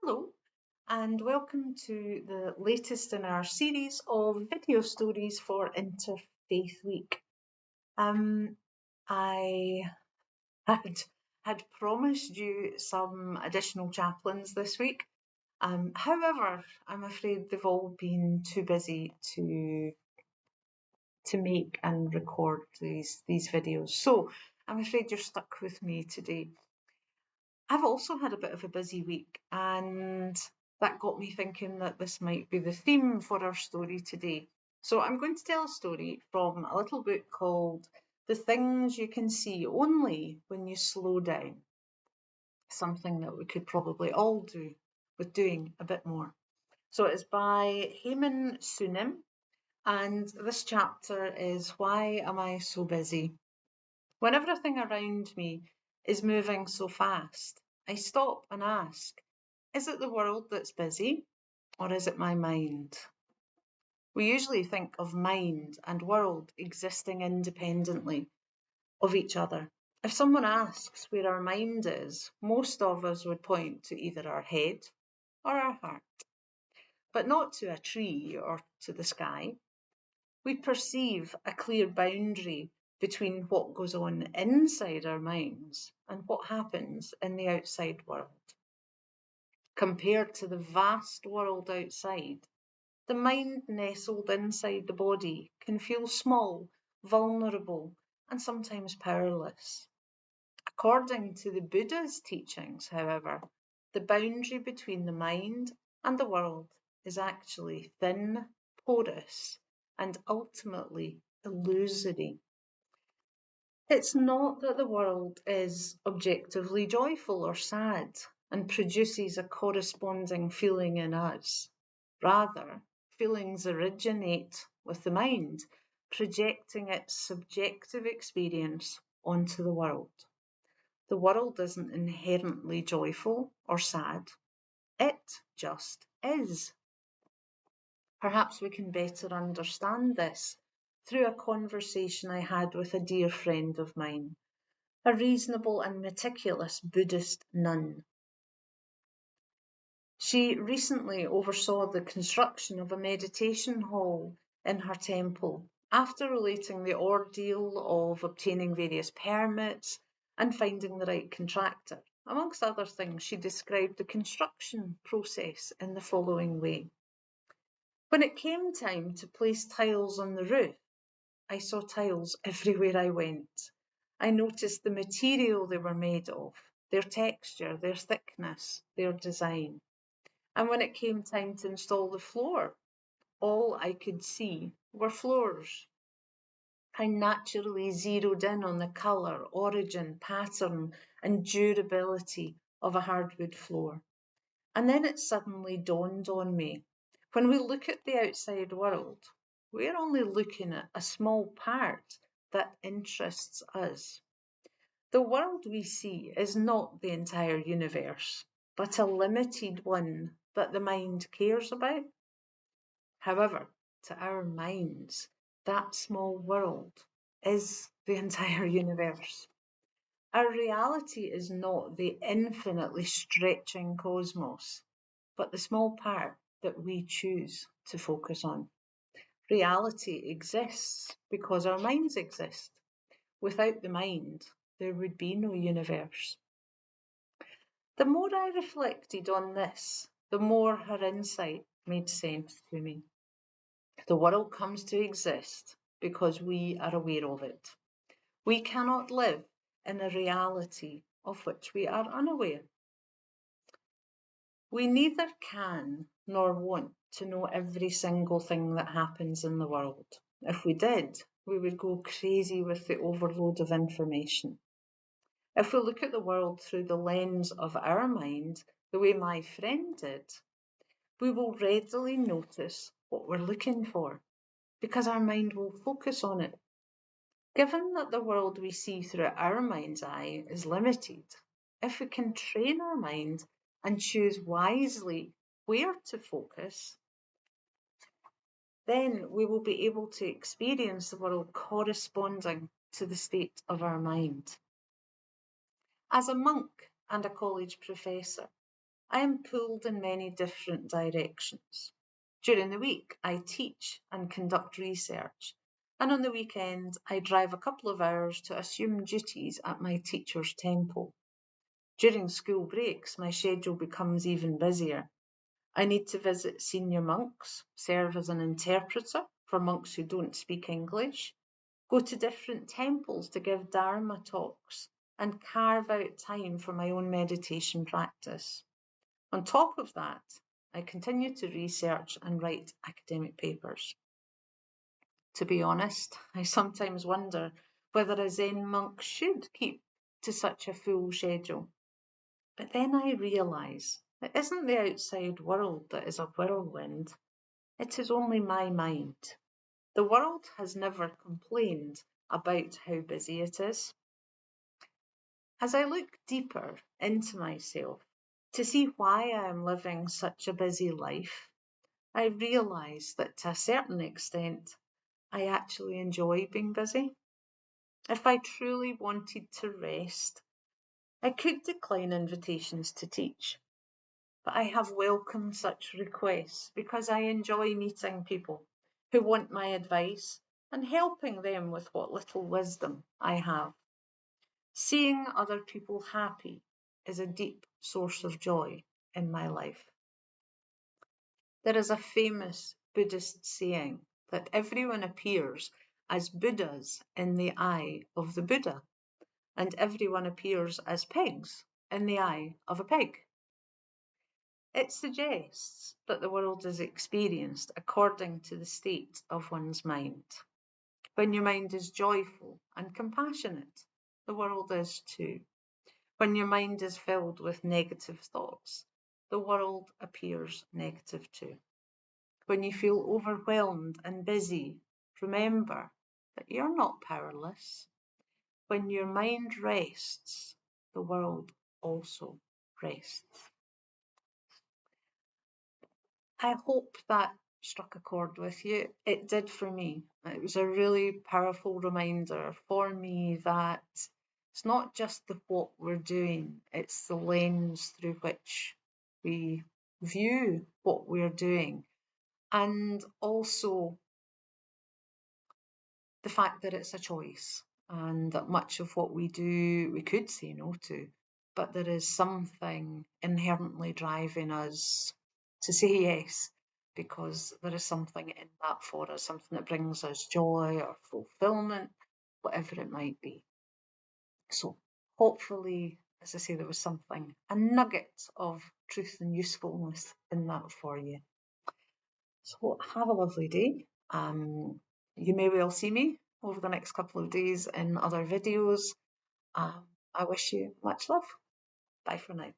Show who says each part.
Speaker 1: Hello, and welcome to the latest in our series of video stories for Interfaith Week. I had promised you some additional chaplains this week. However, I'm afraid they've all been too busy to make and record these videos. So I'm afraid you're stuck with me today. I've also had a bit of a busy week, and that got me thinking that this might be the theme for our story today. So I'm going to tell a story from a little book called The Things You Can See Only When You Slow Down. Something that we could probably all do with doing a bit more. So it's by Haemin Sunim, and this chapter is Why Am I So Busy? When everything around me is moving so fast, I stop and ask, is it the world that's busy, or is it my mind? We usually think of mind and world existing independently of each other. If someone asks where our mind is, most of us would point to either our head or our heart, but not to a tree or to the sky. We perceive a clear boundary between what goes on inside our minds and what happens in the outside world. Compared to the vast world outside, the mind nestled inside the body can feel small, vulnerable, and sometimes powerless. According to the Buddha's teachings, however, the boundary between the mind and the world is actually thin, porous, and ultimately illusory. It's not that the world is objectively joyful or sad and produces a corresponding feeling in us. Rather, feelings originate with the mind, projecting its subjective experience onto the world. The world isn't inherently joyful or sad, it just is. Perhaps we can better understand this through a conversation I had with a dear friend of mine, a reasonable and meticulous Buddhist nun. She recently oversaw the construction of a meditation hall in her temple after relating the ordeal of obtaining various permits and finding the right contractor. Amongst other things, she described the construction process in the following way. When it came time to place tiles on the roof, I saw tiles everywhere I went. I noticed the material they were made of, their texture, their thickness, their design. And when it came time to install the floor, all I could see were floors. I naturally zeroed in on the colour, origin, pattern, and durability of a hardwood floor. And then it suddenly dawned on me. When we look at the outside world, we're only looking at a small part that interests us. The world we see is not the entire universe, but a limited one that the mind cares about. However, to our minds, that small world is the entire universe. Our reality is not the infinitely stretching cosmos, but the small part that we choose to focus on. Reality exists because our minds exist. Without the mind, there would be no universe. The more I reflected on this, the more her insight made sense to me. The world comes to exist because we are aware of it. We cannot live in a reality of which we are unaware. We neither can nor want to know every single thing that happens in the world. If we did, we would go crazy with the overload of information. If we look at the world through the lens of our mind, the way my friend did, we will readily notice what we're looking for because our mind will focus on it. Given that the world we see through our mind's eye is limited, if we can train our mind and choose wisely where to focus, then we will be able to experience the world corresponding to the state of our mind. As a monk and a college professor, I am pulled in many different directions. During the week, I teach and conduct research, and on the weekend, I drive a couple of hours to assume duties at my teacher's temple. During school breaks, my schedule becomes even busier. I need to visit senior monks, serve as an interpreter for monks who don't speak English, go to different temples to give Dharma talks, and carve out time for my own meditation practice. On top of that, I continue to research and write academic papers. To be honest, I sometimes wonder whether a Zen monk should keep to such a full schedule. But then I realise it isn't the outside world that is a whirlwind, it is only my mind. The world has never complained about how busy it is. As I look deeper into myself to see why I am living such a busy life, I realise that to a certain extent, I actually enjoy being busy. If I truly wanted to rest, I could decline invitations to teach, but I have welcomed such requests because I enjoy meeting people who want my advice and helping them with what little wisdom I have. Seeing other people happy is a deep source of joy in my life. There is a famous Buddhist saying that everyone appears as Buddhas in the eye of the Buddha, and everyone appears as pigs in the eye of a pig. It suggests that the world is experienced according to the state of one's mind. When your mind is joyful and compassionate, the world is too. When your mind is filled with negative thoughts, the world appears negative too. When you feel overwhelmed and busy, remember that you're not powerless. When your mind rests, the world also rests. I hope that struck a chord with you. It did for me. It was a really powerful reminder for me that it's not just the what we're doing, it's the lens through which we view what we're doing. And also the fact that it's a choice and that much of what we do we could say no to, but there is something inherently driving us to say yes because there is something in that for us, something that brings us joy or fulfillment, whatever it might be. So hopefully, as I say, there was something, a nugget of truth and usefulness in that for you. So have a lovely day. You may well see me over the next couple of days in other videos. I wish you much love. Bye for now.